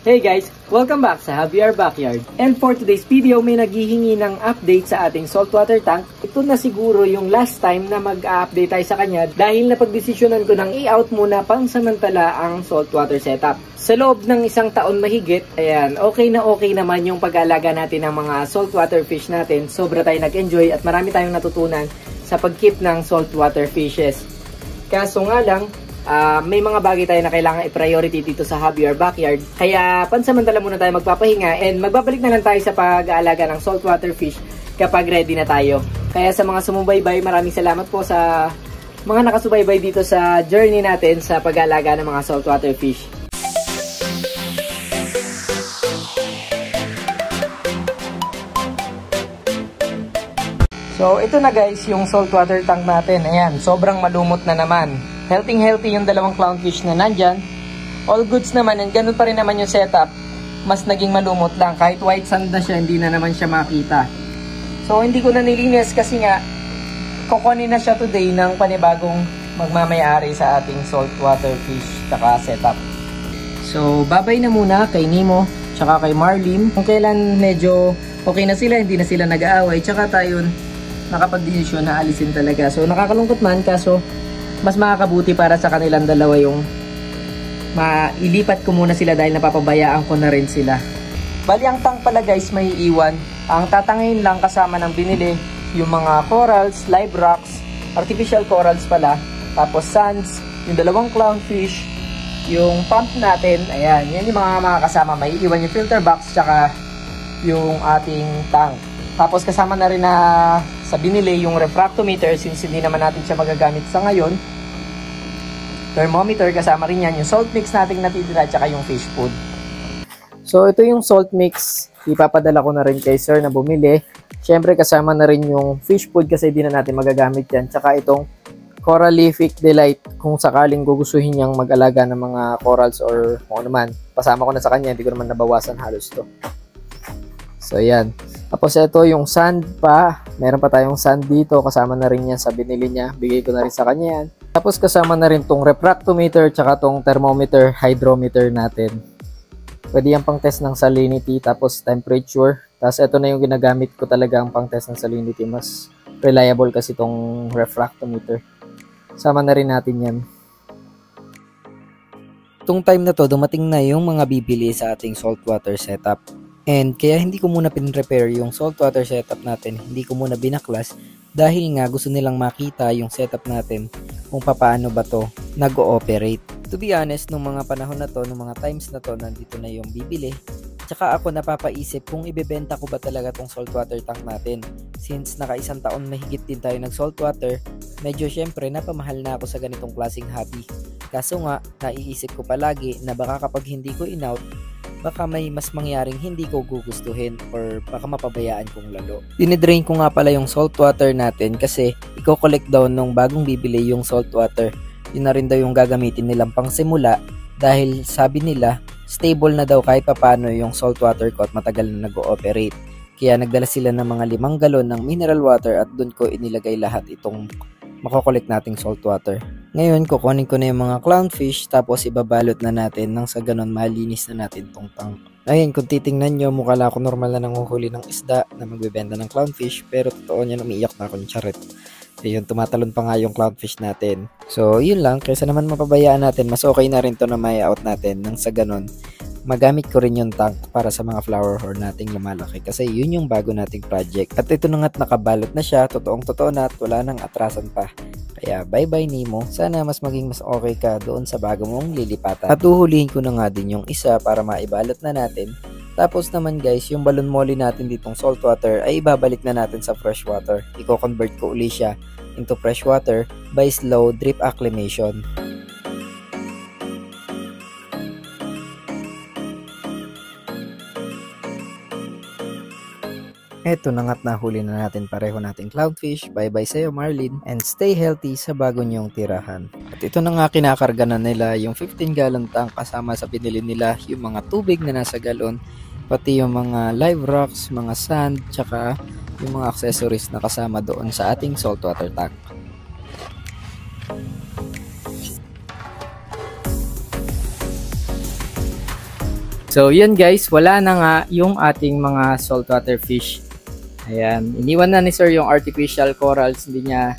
Hey guys! Welcome back sa Javier Backyard. And for today's video, may naghihingi ng update sa ating saltwater tank. Ito na siguro yung last time na mag-update tayo sa kanya dahil napagdesisyonan ko ng i-out muna pangsamantala ang saltwater setup. Sa loob ng isang taon mahigit, ayan, okay naman yung pag-aalaga natin ng mga saltwater fish natin. Sobra tayo nag-enjoy at marami tayong natutunan sa pag-keep ng saltwater fishes. Kaso nga lang, may mga bagay tayo na kailangan i-priority dito sa Javier Backyard. Kaya pansamantala muna tayo magpapahinga and magbabalik na lang tayo sa pag-aalaga ng saltwater fish kapag ready na tayo. Kaya sa mga sumubaybay, maraming salamat po sa mga nakasubaybay dito sa journey natin sa pag-aalaga ng mga saltwater fish. So ito na guys yung saltwater tank natin. Ayan, sobrang malumot na naman. Healthy yung dalawang clownfish na nandyan. All goods naman and ganun pa rin naman yung setup. Mas naging malumot lang. Kahit white sand na siya, hindi na naman siya makita. So hindi ko na nilinis kasi nga kukunin na siya today ng panibagong magmamayari sa ating saltwater fish tsaka setup. So babay na muna kay Nemo tsaka kay Marlin. Kung kailan medyo okay na sila, hindi na sila nag-aaway, tsaka tayo nakapag-desisyon na alisin talaga. So nakakalungkot man, kaso mas makakabuti para sa kanilang dalawa yung mailipat ko muna sila dahil napapabayaan ko na rin sila. Bali ang tank pala guys may iwan. Ang tatangin lang kasama ng binili yung mga corals, live rocks, artificial corals pala, tapos sands, yung dalawang clownfish, yung pump natin, ayan, yan yung mga kasama. May iwan yung filter box tsaka yung ating tank. Tapos kasama na rin na sa binili yung refractometer since hindi naman natin siya magagamit sa ngayon. Thermometer, kasama rin yan. Yung salt mix natin natitira tsaka yung fish food. So ito yung salt mix. Ipapadala ko na rin kay sir na bumili. Siyempre kasama na rin yung fish food kasi hindi na natin magagamit yan. Tsaka itong Coralific Delight kung sakaling gugustuhin niyang mag-alaga ng mga corals or kung ano man. Pasama ko na sa kanya. Hindi ko naman nabawasan halos to. So yan. Tapos ito yung sand pa. Meron pa tayong sand dito. Kasama na rin yan sa binili niya. Bigay ko na rin sa kanya yan. Tapos kasama na rin tong refractometer tsaka tong thermometer, hydrometer natin. Pwede yan pang test ng salinity tapos temperature. Tapos ito na yung ginagamit ko talaga ang pang test ng salinity. Mas reliable kasi tong refractometer. Sama na rin natin yan. Itong time na to, dumating na yung mga bibili sa ating saltwater setup. And kaya hindi ko muna pin-repair yung saltwater setup natin. Hindi ko muna binaklas dahil nga gusto nilang makita yung setup natin kung paano ba to nag-ooperate. To be honest, nung mga panahon na to, nung mga times na to, nandito na yung bibili. Tsaka ako napapaisip kung ibebenta ko ba talaga tong saltwater tank natin. Since naka-isang taon mahigit din tayo nag-saltwater, medyo syempre napamahal na ako sa ganitong klaseng hobby. Kaso nga, naiisip ko palagi na baka kapag hindi ko in-out, baka may mas mangyaring hindi ko gugustuhin or baka mapabayaan kong lalo. Dinidrain ko nga pala yung saltwater natin kasi i-collect daw nung bagong bibili yung saltwater. Yun na rin daw yung gagamitin nilang pang simula dahil sabi nila stable na daw kahit papano yung saltwater ko at matagal na nag-ooperate. Kaya nagdala sila ng mga 5 galon ng mineral water at dun ko inilagay lahat itong makokolekt nating saltwater. Ngayon, kukunin ko na yung mga clownfish tapos ibabalot na natin nang sa ganun malinis na natin tong tank. Ayun, kung titingnan nyo, mukha lang ako normal na nanguhuli ng isda na magbebenta ng clownfish pero totoo niya umiiyak na akong charet. Ayun, tumatalon pa nga yung clownfish natin. So, yun lang. Kaysa naman mapabayaan natin, mas okay na rin to na may out natin nang sa ganun magamit ko rin yung tank para sa mga flower horn nating lumalaki kasi yun yung bago nating project. At ito na nga't nakabalot na siya, totoong-totoo na at wala nang atrasan pa. Kaya bye-bye Nemo, sana mas maging mas okay ka doon sa bago mong lilipatan. At uhulihin ko na nga din yung isa para maibalot na natin. Tapos naman guys, yung balon molly natin ditong saltwater ay ibabalik na natin sa freshwater. Iko-convert ko uli siya into freshwater by slow drip acclimation. Eto na nga't nahuli na natin pareho nating clownfish. Bye-bye sa'yo Marlin. And stay healthy sa bago niyong tirahan. At ito na nga kinakarga na nila yung 15 gallon tank kasama sa pinili nila yung mga tubig na nasa galon. Pati yung mga live rocks, mga sand, tsaka yung mga accessories na kasama doon sa ating saltwater tank. So yun guys, wala na nga yung ating mga saltwater fish. Ayan, iniwan na ni sir yung artificial corals, hindi na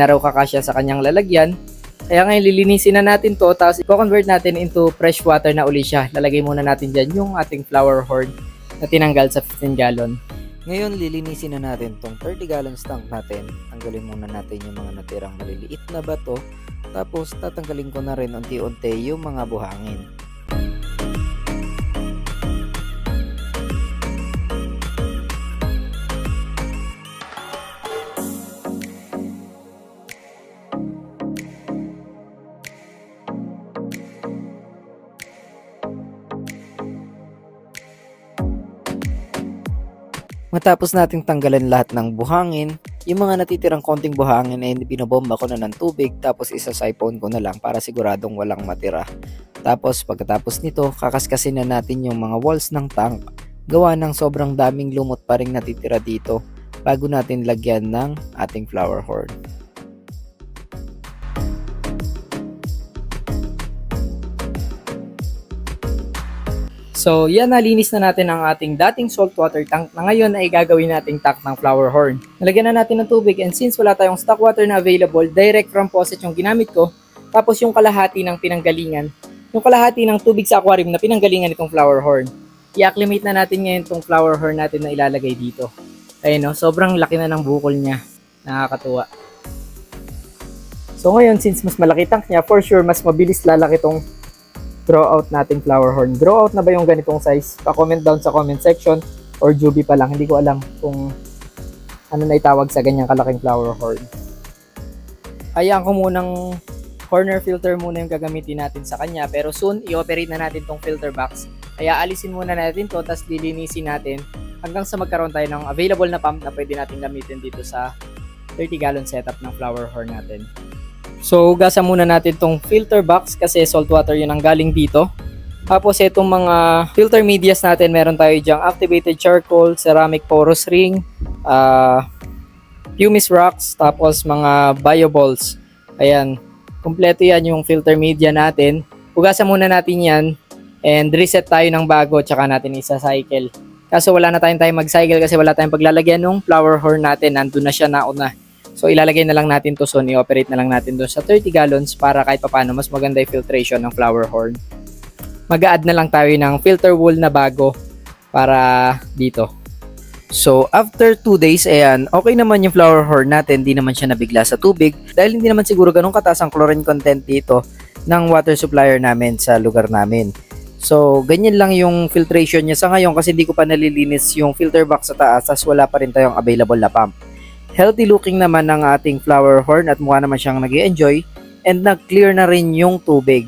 raw kakasya sa kanyang lalagyan. Kaya ngayon lilinisin na natin to, tapos i-convert natin into fresh water na uli siya. Lalagay muna natin dyan yung ating flower horn na tinanggal sa 15 gallon. Ngayon lilinisin na natin tong 30 gallons tank natin. Tanggalin muna natin yung mga natirang maliliit na bato. Tapos tatanggalin ko na rin unti-unti yung mga buhangin. Matapos nating tanggalin lahat ng buhangin, yung mga natitirang konting buhangin ay binobomba ko na ng tubig tapos isa-siphon ko na lang para siguradong walang matira. Tapos pagkatapos nito, kakaskasin na natin yung mga walls ng tank. Gawa ng sobrang daming lumot pa ring natitira dito bago natin lagyan ng ating flower horn. So, yan, nalinis na natin ang ating dating saltwater tank na ngayon ay gagawin nating tank ng flower horn. Nalagyan na natin ng tubig, and since wala tayong stock water na available, direct from faucet yung ginamit ko. Tapos yung kalahati ng pinanggalingan, yung kalahati ng tubig sa aquarium na pinanggalingan itong flower horn. I-acclimate na natin ngayon itong flower horn natin na ilalagay dito. Ayun, no? Sobrang laki na ng bukol niya. Nakakatuwa. So ngayon, since mas malaki tank niya, for sure mas mabilis lalaki itong draw out nating flower horn. Draw out na ba yung ganitong size? Pa-comment down sa comment section, or Juby pa lang. Hindi ko alam kung ano na itawag sa ganyang kalaking flower horn. Hayaan ko munang corner filter muna yung gagamitin natin sa kanya, pero soon i-operate na natin tong filter box. Kaya alisin muna natin to, tapos lilinisin natin hanggang sa magkaroon tayo ng available na pump na pwede natin gamitin dito sa 30 gallon setup ng flower horn natin. So, hugasan muna natin tong filter box kasi saltwater yun ang galing dito. Tapos, itong mga filter medias natin, meron tayo dyang activated charcoal, ceramic porous ring, pumice rocks, tapos mga bioballs. Ayan, kompleto yan yung filter media natin. Hugasan muna natin yan and reset tayo ng bago, tsaka natin isa-cycle. Kaso wala na tayong time mag-cycle kasi wala tayong paglalagyan ng flower horn natin. Nandun na siya nauna. So ilalagay na lang natin to soon, i-operate na lang natin doon sa 30 gallons para kahit papaano mas maganda yung filtration ng flower horn. Mag-a-add na lang tayo ng filter wool na bago para dito. So after 2 days, ayan, okay naman yung flower horn natin, hindi naman siya nabigla sa tubig dahil hindi naman siguro ganun kataas ang chlorine content dito ng water supplier namin sa lugar namin. So ganyan lang yung filtration niya sa ngayon kasi hindi ko pa nalilinis yung filter box sa taas as wala pa rin tayong available na pump. Healthy looking naman ng ating flower horn at mukha naman siyang nag-i-enjoy and nag-clear na rin yung tubig.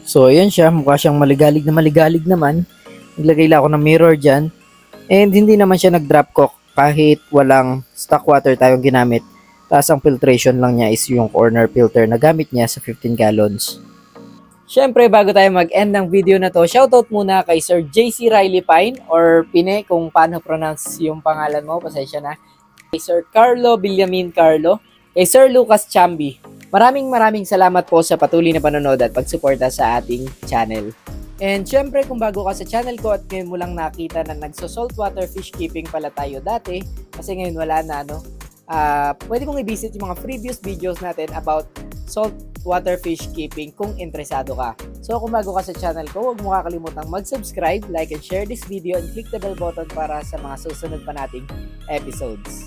So ayan siya, mukha siyang maligalig naman. Naglagay lang ako ng mirror dyan and hindi naman siya nag-drop cork kahit walang stock water tayong ginamit. Tapos ang filtration lang niya is yung corner filter na gamit niya sa 15 gallons. Syempre bago tayo mag-end ng video na to, shoutout muna kay Sir JC Riley Pine or Pine kung paano pronounce yung pangalan mo, pasensya na. Kay Sir Carlo Villamin Carlo, kay Sir Lucas Chambi. Maraming salamat po sa patuloy na panonood at pagsuporta sa ating channel. And syempre kung bago ka sa channel ko at ngayon mo lang nakita na nagso-saltwater fish keeping pala tayo dati, kasi ngayon wala na, no? Pwede mong i-visit yung mga previous videos natin about saltwater fish keeping kung interesado ka. So kung bago ka sa channel ko, huwag mo kakalimutang mag-subscribe, like and share this video, and click the bell button para sa mga susunod pa nating episodes.